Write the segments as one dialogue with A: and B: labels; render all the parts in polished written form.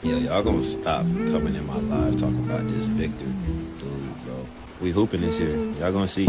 A: Yeah, y'all gonna stop coming in my live talking about this Victor dude, bro. We hooping this year. Y'all gonna see.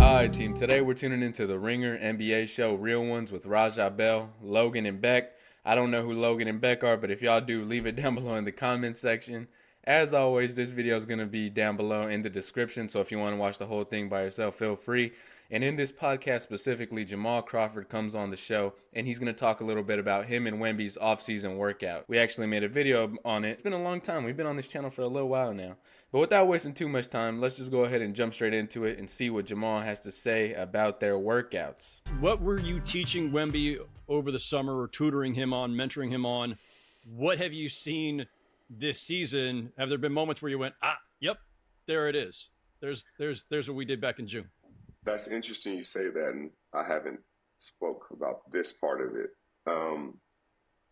B: Alright team, today we're tuning into the Ringer NBA show Real Ones with Raja Bell, Logan, and Beck. I don't know who Logan and Beck are, but if y'all do, leave it down below in the comment section. As always, this video is going to be down below in the description, so if you want to watch the whole thing by yourself, feel free. And in this podcast specifically, Jamal Crawford comes on the show, and he's going to talk a little bit about him and Wemby's off-season workout. We actually made a video on it. It's been a long time. We've been on this channel for a little while now. But without wasting too much time, let's just go ahead and jump straight into it and see what Jamal has to say about their workouts.
C: What were you teaching Wemby over the summer, or tutoring him on, mentoring him on? What have you seen this season? Have there been moments where you went, yep, there it is. There's what we did back in June.
D: That's interesting you say that, and I haven't spoke about this part of it.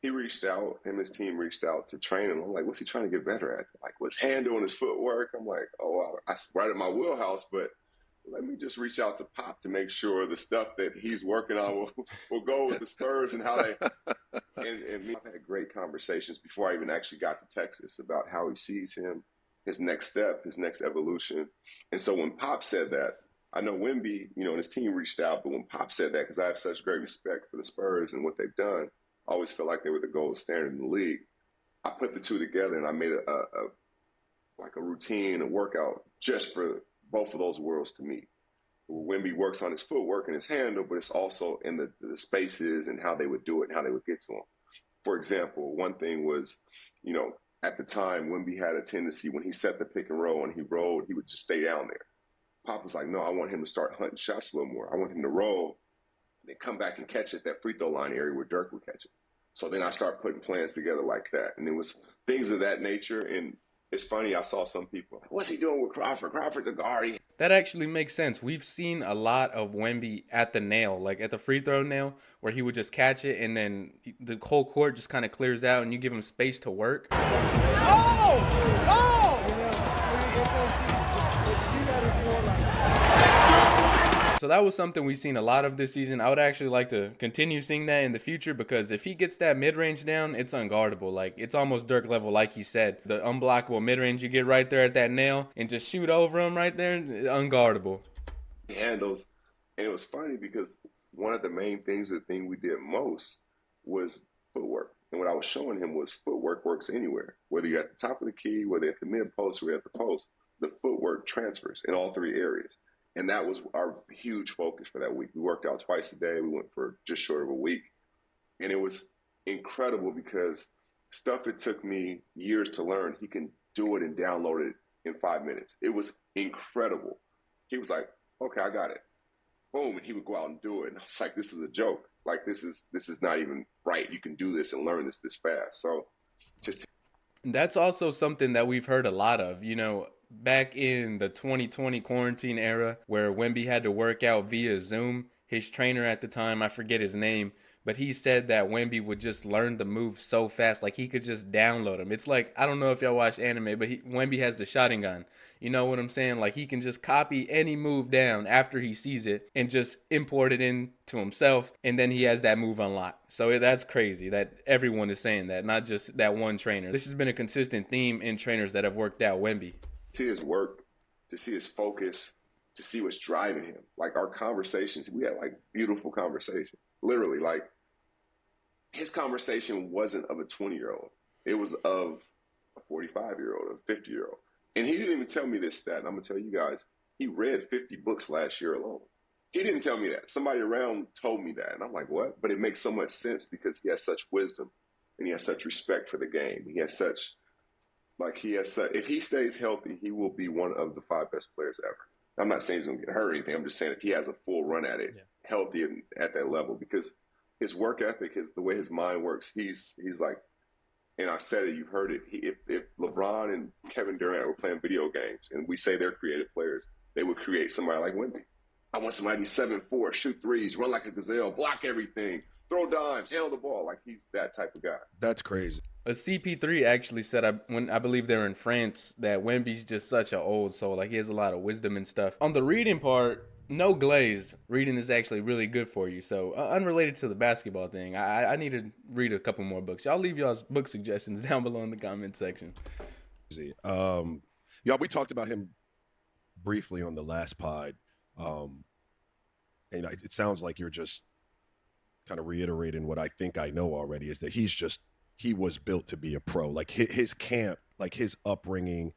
D: He reached out, him and his team reached out to train him. I'm like, what's he trying to get better at? Like, what's handling his footwork? I'm like, oh, that's right in my wheelhouse, but let me just reach out to Pop to make sure the stuff that he's working on will go with the Spurs and how they and me. I've had great conversations before I even actually got to Texas about how he sees him, his next step, his next evolution. And so when Pop said that, I know Wemby, and his team reached out, but when Pop said that, because I have such great respect for the Spurs and what they've done, I always felt like they were the gold standard in the league. I put the two together and I made a routine, a workout just for both of those worlds to meet. Wemby works on his footwork and his handle, but it's also in the spaces and how they would do it and how they would get to him. For example, one thing was, at the time, Wemby had a tendency when he set the pick and roll and he rolled, he would just stay down there. Pop was like, no, I want him to start hunting shots a little more. I want him to roll, then come back and catch it, that free throw line area where Dirk would catch it. So then I start putting plans together like that. And it was things of that nature. And it's funny, I saw some people, what's he doing with Crawford? Crawford's a guard.
B: That actually makes sense. We've seen a lot of Wemby at the nail, like at the free throw nail, where he would just catch it and then the whole court just kind of clears out and you give him space to work. So that was something we've seen a lot of this season. I would actually like to continue seeing that in the future, because if he gets that mid-range down, it's unguardable. Like, it's almost Dirk level, like he said. The unblockable mid-range you get right there at that nail and just shoot over him right there, unguardable.
D: Handles. And it was funny because one of the main things, the thing we did most was footwork. And what I was showing him was footwork works anywhere. Whether you're at the top of the key, whether at the mid-post or at the post, the footwork transfers in all three areas. And that was our huge focus for that week. We worked out twice a day. We went for just short of a week. And it was incredible because stuff it took me years to learn, he can do it and download it in 5 minutes. It was incredible. He was like, okay, I got it. Boom. And he would go out and do it. And I was like, this is a joke. Like, this is not even right. You can do this and learn this fast. So just.
B: That's also something that we've heard a lot of, back in the 2020 quarantine era where Wemby had to work out via Zoom. His trainer at the time, I forget his name, but he said that Wemby would just learn the move so fast, like he could just download them. It's like, I don't know if y'all watch anime, but Wemby has the Sharingan. You know what I'm saying? Like, he can just copy any move down after he sees it and just import it into himself, and then he has that move unlocked. So that's crazy that everyone is saying that, not just that one trainer. This has been a consistent theme in trainers that have worked out Wemby.
D: See his work, to see his focus, to see what's driving him. Like, our conversations, we had like beautiful conversations. Literally, like, his conversation wasn't of a 20-year-old. It was of a 45-year-old, a 50-year-old. And he didn't even tell me this stat, and I'm going to tell you guys, he read 50 books last year alone. He didn't tell me that. Somebody around told me that. And I'm like, what? But it makes so much sense because he has such wisdom and he has such respect for the game. He has such. If he stays healthy, he will be one of the 5 best players ever. I'm not saying he's going to get hurt or anything. I'm just saying if he has a full run at it, healthy and at that level, because his work ethic, the way his mind works, he's like, and I've said it, you've heard it. If LeBron and Kevin Durant were playing video games and we say they're creative players, they would create somebody like Wemby. I want somebody to be 7'4", shoot threes, run like a gazelle, block everything, throw dimes, handle the ball. Like, he's that type of guy.
A: That's crazy.
B: A CP3 actually said, when I believe they're in France, that Wemby's just such an old soul. Like, he has a lot of wisdom and stuff. On the reading part, No glaze. Reading is actually really good for you. So unrelated to the basketball thing, I need to read a couple more books. Y'all leave y'all's book suggestions down below in the comment section.
E: Yeah, we talked about him briefly on the last pod. And it sounds like you're just kind of reiterating what I think I know already, is that he was built to be a pro. Like his camp, like his upbringing,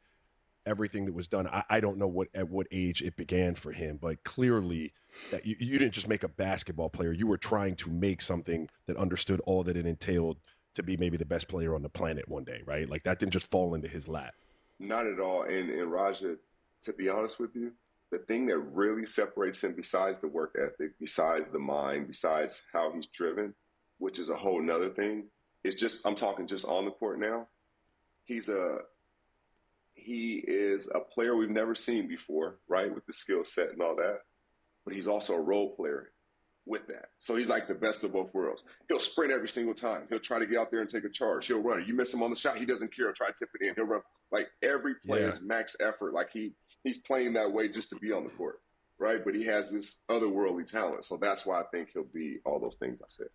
E: everything that was done. I don't know at what age it began for him, but clearly that you didn't just make a basketball player. You were trying to make something that understood all that it entailed to be maybe the best player on the planet one day, right? Like that didn't just fall into his lap.
D: Not at all. And Raja, to be honest with you, the thing that really separates him, besides the work ethic, besides the mind, besides how he's driven, which is a whole nother thing, is just, I'm talking just on the court now. He is a player we've never seen before, right? With the skill set and all that. But he's also a role player with that. So he's like the best of both worlds. He'll sprint every single time. He'll try to get out there and take a charge. He'll run. You miss him on the shot, he doesn't care. He'll try to tip it in. He'll run. Like every play is max effort. Like he's playing that way just to be on the court, right? But he has this otherworldly talent. So that's why I think he'll be all those things I said.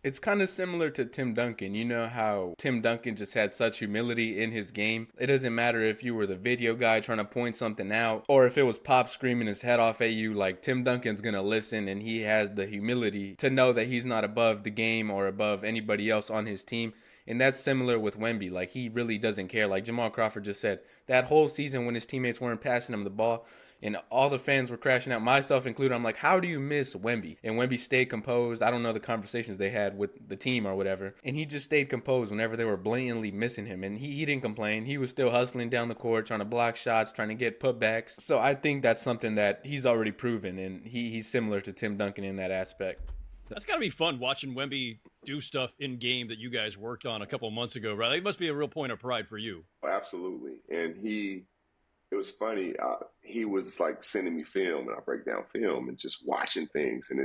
B: It's kind of similar to Tim Duncan. You know how Tim Duncan just had such humility in his game. It doesn't matter if you were the video guy trying to point something out or if it was Pop screaming his head off at you. Like Tim Duncan's going to listen, and he has the humility to know that he's not above the game or above anybody else on his team. And that's similar with Wemby. Like, he really doesn't care. Like Jamal Crawford just said, that whole season when his teammates weren't passing him the ball and all the fans were crashing out, myself included, I'm like, how do you miss Wemby? And Wemby stayed composed. I don't know the conversations they had with the team or whatever. And he just stayed composed whenever they were blatantly missing him. And he didn't complain. He was still hustling down the court, trying to block shots, trying to get putbacks. So I think that's something that he's already proven. And he's similar to Tim Duncan in that aspect.
C: That's got to be fun watching Wemby do stuff in game that you guys worked on a couple of months ago, right? It must be a real point of pride for you.
D: Absolutely. And it was funny. He was like sending me film, and I break down film and just watching things. And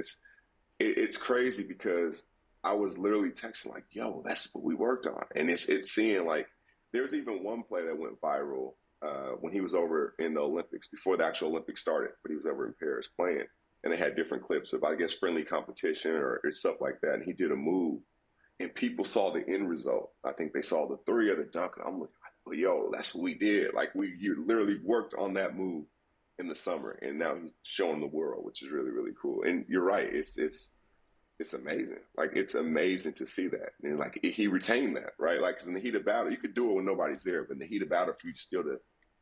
D: it's crazy because I was literally texting like, yo, that's what we worked on. And it's seeing like, there's even one play that went viral when he was over in the Olympics, before the actual Olympics started, but he was over in Paris playing. And they had different clips of, I guess, friendly competition or stuff like that. And he did a move, and people saw the end result. I think they saw the three of the dunk. And I'm like, yo, that's what we did. Like, you literally worked on that move in the summer, and now he's showing the world, which is really, really cool. And you're right. It's amazing. Like, it's amazing to see that. And like, he retained that, right? Like, 'cause in the heat of battle, you could do it when nobody's there, but in the heat of battle, for you still to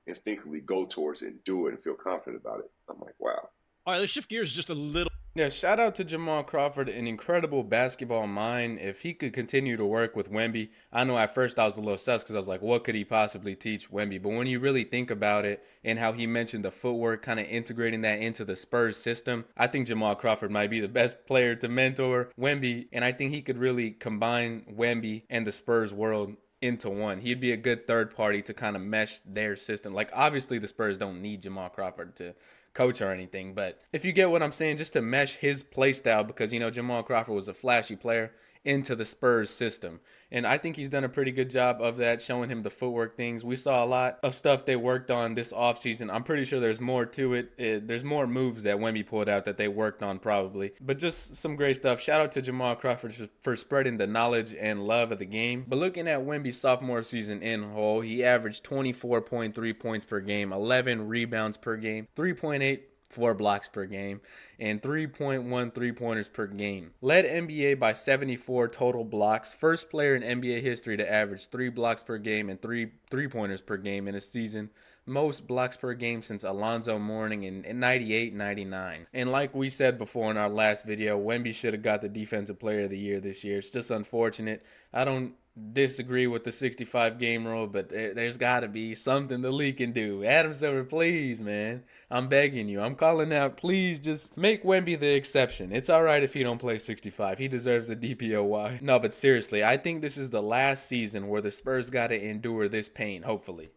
D: instinctively go towards it and do it and feel confident about it, I'm like, wow.
C: All right, let's shift gears just a little.
B: Yeah, shout out to Jamal Crawford, an incredible basketball mind. If he could continue to work with Wemby, I know at first I was a little sus because I was like, what could he possibly teach Wemby? But when you really think about it and how he mentioned the footwork, kind of integrating that into the Spurs system, I think Jamal Crawford might be the best player to mentor Wemby. And I think he could really combine Wemby and the Spurs world into one. He'd be a good third party to kind of mesh their system. Like, obviously the Spurs don't need Jamal Crawford to coach or anything, but if you get what I'm saying, just to mesh his play style, because Jamal Crawford was a flashy player, into the Spurs system. And I think he's done a pretty good job of that, showing him the footwork things. We saw a lot of stuff they worked on this offseason. I'm pretty sure there's more to it. There's more moves that Wemby pulled out that they worked on probably. But just some great stuff. Shout out to Jamal Crawford for spreading the knowledge and love of the game. But looking at Wemby's sophomore season in whole, he averaged 24.3 points per game, 11 rebounds per game, 3.8 4 blocks per game, and 3.1 3-pointers per game. Led NBA by 74 total blocks. First player in NBA history to average 3 blocks per game and 3 3-pointers per game in a season. Most blocks per game since Alonzo Mourning in 98-99. And like we said before in our last video, Wemby should have got the Defensive Player of the Year this year. It's just unfortunate. I don't disagree with the 65 game rule, but there's got to be something the league can do. Adam Silver, please, man. I'm begging you. I'm calling out. Please just make Wemby the exception. It's all right if he don't play 65. He deserves the DPOY. No, but seriously, I think this is the last season where the Spurs got to endure this pain. Hopefully.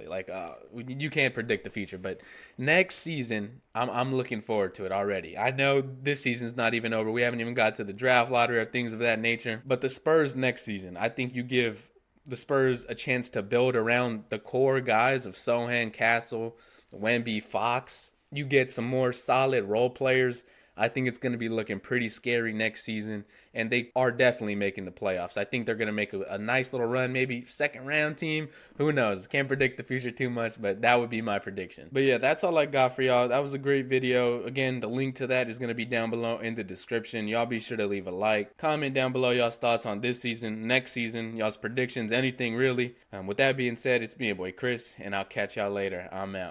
B: Like, you can't predict the future, but next season, I'm looking forward to it already. I know this season's not even over. We haven't even got to the draft lottery or things of that nature. But the Spurs next season, I think you give the Spurs a chance to build around the core guys of Sohan, Castle, Wemby, Fox. you get some more solid role players, I think it's going to be looking pretty scary next season, and they are definitely making the playoffs. I think they're going to make a nice little run, maybe second round team. Who knows? Can't predict the future too much, but that would be my prediction. But yeah, that's all I got for y'all. That was a great video. Again, the link to that is going to be down below in the description. Y'all be sure to leave a like. Comment down below y'all's thoughts on this season, next season, y'all's predictions, anything really. With that being said, it's me, your boy Chris, and I'll catch y'all later. I'm out.